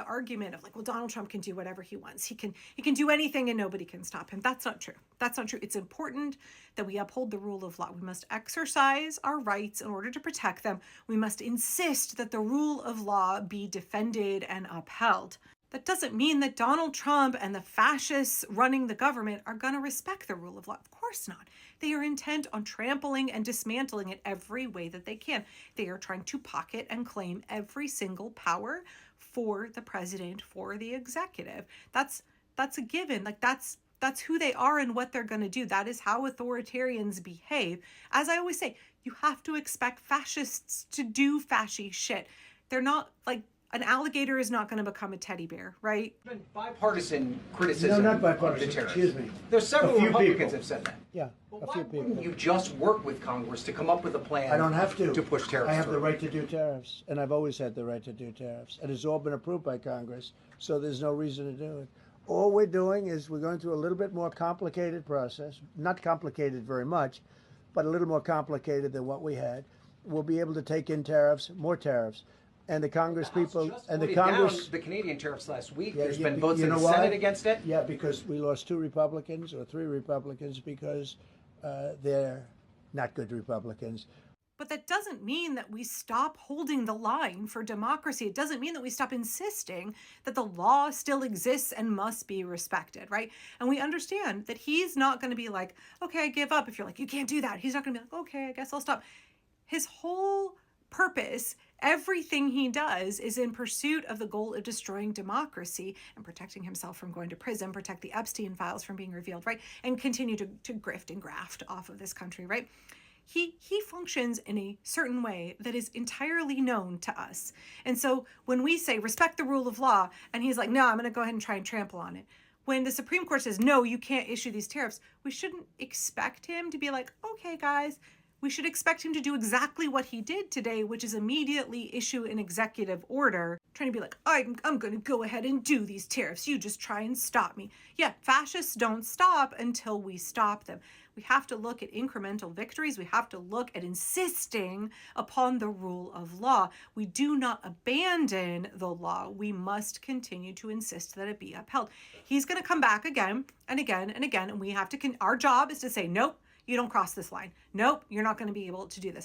argument of like, well, Donald Trump can do whatever he wants. He can do anything and nobody can stop him. That's not true. That's not true. It's important that we uphold the rule of law. We must exercise our rights in order to protect them. We must insist that the rule of law be defended and upheld. That doesn't mean that Donald Trump and the fascists running the government are going to respect the rule of law. Of course not. They are intent on trampling and dismantling it every way that they can. They are trying to pocket and claim every single power for the president, for the executive. That's a given. Like that's who they are and what they're going to do. That is how authoritarians behave. As I always say, you have to expect fascists to do fascy shit. They're not like, an alligator is not going to become a teddy bear, right? There's been bipartisan criticism. No, not bipartisan. Of the Excuse me. There's several Republicans people have said that. Yeah, But a why few people. wouldn't you just work with Congress to come up with a plan? I don't have to. To push tariffs. I have the through? right to do tariffs, and I've always had the right to do tariffs, and it's all been approved by Congress, so there's no reason to do it. All we're doing is we're going through a little bit more complicated process, not complicated very much, but a little more complicated than what we had. We'll be able to take in tariffs, more tariffs. And the Congress people and the Congress, down the Canadian tariffs last week. Yeah, There's been votes in the Senate against it. Yeah, because we lost 2 Republicans or 3 Republicans because they're not good Republicans. But that doesn't mean that we stop holding the line for democracy. It doesn't mean that we stop insisting that the law still exists and must be respected, right? And we understand that he's not going to be like, okay, I give up. If you're like, you can't do that. He's not going to be like, okay, I guess I'll stop. His whole purpose, everything he does is in pursuit of the goal of destroying democracy and protecting himself from going to prison, protect the Epstein files from being revealed, right? And continue to grift and graft off of this country, right? He functions in a certain way that is entirely known to us. And so when we say respect the rule of law, and he's like, no, I'm going to go ahead and try and trample on it. When the Supreme Court says, no, you can't issue these tariffs, we shouldn't expect him to be like, okay, guys. We should expect him to do exactly what he did today, which is immediately issue an executive order, trying to be like, I'm going to go ahead and do these tariffs. You just try and stop me. Yeah, fascists don't stop until we stop them. We have to look at incremental victories. We have to look at insisting upon the rule of law. We do not abandon the law. We must continue to insist that it be upheld. He's going to come back again and again and again, and we have to, our job is to say, nope, you don't cross this line. Nope, you're not going to be able to do this.